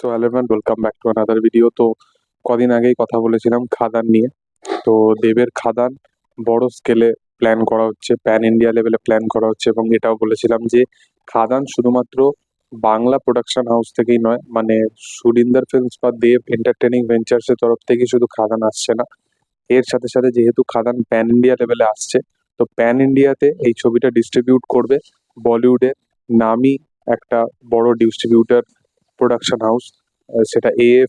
So hello everyone, welcome back to another video. তো কদিন আগেই কথা বলেছিলাম খাদান নিয়ে। তো দেবের খাদান বড় স্কেলে প্ল্যান করা হচ্ছে, প্যান ইন্ডিয়া লেভেলে প্ল্যান করা হচ্ছে, এবং এটাও বলেছিলাম যে খাদান শুধুমাত্র বাংলা প্রোডাকশন হাউস থেকেই নয়, মানে সুরিন্দর ফিল্মস বা দেব এন্টারটেনিং ভেঞ্চার্সের তরফ থেকেই শুধু খাদান আসছে না, এর সাথে সাথে যেহেতু খাদান প্যান ইন্ডিয়া লেভেলে আসছে, তো প্যান ইন্ডিয়াতে এই ছবিটা ডিস্ট্রিবিউট করবে বলিউডের নামি একটা বড় ডিস্ট্রিবিউটার প্রোডাকশন হাউস। সেটা এএ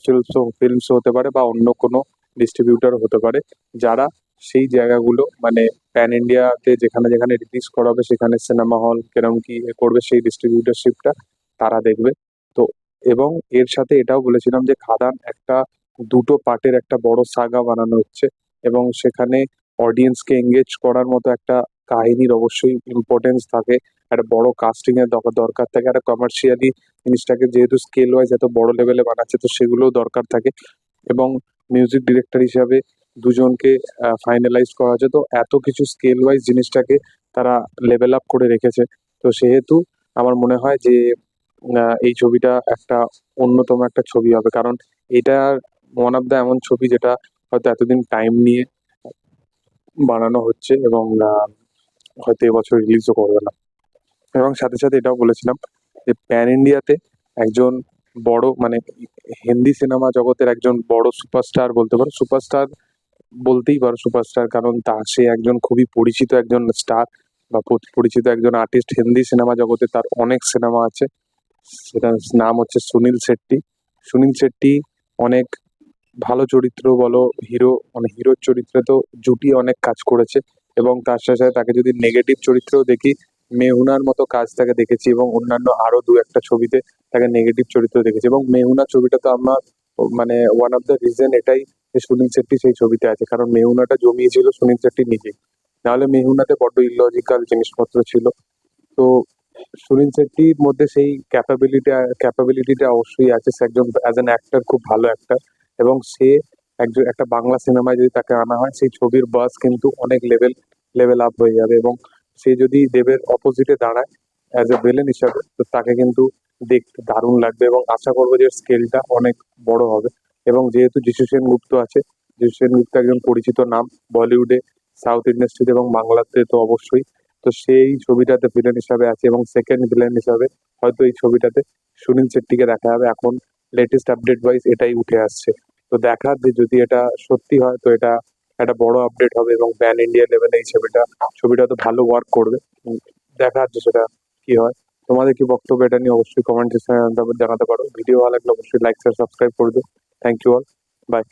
ফিল্মস হতে পারে বা অন্য কোনো ডিস্ট্রিবিউটর হতে পারে, যারা সেই জায়গাগুলো মানে প্যান ইন্ডিয়াতে যেখানে যেখানে রিলিজ করা হবে সেখানে সিনেমা হল কিরম কি করবে সেই ডিস্ট্রিবিউটারশিপটা তারা দেখবে। তো এবং এর সাথে এটাও বলেছিলাম যে খাদান একটা দুটো পার্টের একটা বড় সাগা বানানো হচ্ছে, এবং সেখানে অডিয়েন্সকে এঙ্গেজ করার মতো একটা কাহিনীর অবশ্যই ইম্পর্টেন্স থাকে, একটা বড় কাস্টিং এর দরকার থাকে, একটা কমার্শিয়ালি জিনিসটাকে যেহেতু স্কেল ওয়াইজ এত বড় লেভেলে বানাচ্ছে তো সেগুলোও দরকার থাকে। এবং মিউজিক ডিরেক্টর হিসাবে দুজনকে ফাইনালাইজ করা হয়েছে, তো এত কিছু স্কেল ওয়াইজ জিনিসটাকে তারা লেভেল আপ করে রেখেছে। তো সেহেতু আমার মনে হয় যে এই ছবিটা একটা অন্যতম একটা ছবি হবে, কারণ এটা ওয়ান অফ দ্য এমন ছবি যেটা হয়তো এতদিন টাইম নিয়ে বানানো হচ্ছে, এবং হয়তো এবছর রিলিজও করবে না। এবং সাথে সাথে এটাও বলেছিলাম যে প্যান ইন্ডিয়াতে একজন বড় মানে হিন্দি সিনেমা জগতের একজন বড় সুপারস্টার বলতে পারো, সুপারস্টার বলতেই পারো সুপারস্টার, কারণ সে একজন খুবই পরিচিত একজন স্টার বা পরিচিত একজন আর্টিস্ট হিন্দি সিনেমা জগতে, তার অনেক সিনেমা আছে। সেটার নাম হচ্ছে সুনীল শেট্টি। সুনীল শেট্টি অনেক ভালো চরিত্র বলো, হিরো মানে হিরোর চরিত্রে তো জুটিয়ে অনেক কাজ করেছে, এবং তার সাথে সাথে তাকে যদি নেগেটিভ চরিত্রেও দেখি, মেহুনার মতো কাজ তাকে দেখেছি, এবং অন্যান্য আরো দু একটা ছবিতে তাকে নেগেটিভ চরিত্র দেখেছি। এবং মেহুনা ছবিটা তো আমার মানে ওয়ান অফ দ্য রিজন এটাই যে সুনীল শেট্টি সেই ছবিতে আছে, কারণ মেহুনাটা জমিয়েছিল সুনীল শেট্টি নিজেই, নাহলে মেহুনাতে বড্ড ইলজিক্যাল জিনিসপত্র ছিল। তো সুনীল শেট্টির মধ্যে সেই ক্যাপাবিলিটিটা অবশ্যই আছে, সে একজন অ্যাজ অ্যান অ্যাক্টর খুব ভালো অ্যাক্টর, এবং সে একজন একটা বাংলা সিনেমায় যদি তাকে আনা হয় সেই ছবির বাস কিন্তু অনেক লেভেল আপ হয়ে যাবে, এবং সে যদি দেবের অপোজিটে দাঁড়ায় অ্যাজ এ ভিলেন হিসাবে, তো তাকে কিন্তু দেখতে দারুণ লাগবে, এবং আশা করবো যে স্কেলটা অনেক বড় হবে। এবং যেহেতু যিশু সেনগুপ্ত আছে, যিশু সেনগুপ্ত একজন পরিচিত নাম বলিউডে, সাউথ ইন্ডাস্ট্রিতে এবং বাংলাতে তো অবশ্যই। তো সেই ছবিটাতে ভিলেন হিসাবে আছে, এবং সেকেন্ড ভিলেন হিসাবে হয়তো এই ছবিটাতে সুনীল শেট্টিকে দেখা যাবে। এখন লেটেস্ট আপডেট ওয়াইজ এটাই উঠে আসছে। তো দেখার যে যদি এটা সত্যি হয় তো এটা একটা বড় আপডেট হবে, এবং প্যান ইন্ডিয়া লেভেলে এই ছবিটা তো ভালো ওয়ার্ক করবে। দেখার যে সেটা কি হয়। তোমাদের কি বক্তব্য এটা নিয়ে অবশ্যই কমেন্ট সেকশনে জানাতে পারো। ভিডিও ভালো লাগলে অবশ্যই লাইক শেয়ার সাবস্ক্রাইব করবে। Thank you all, by.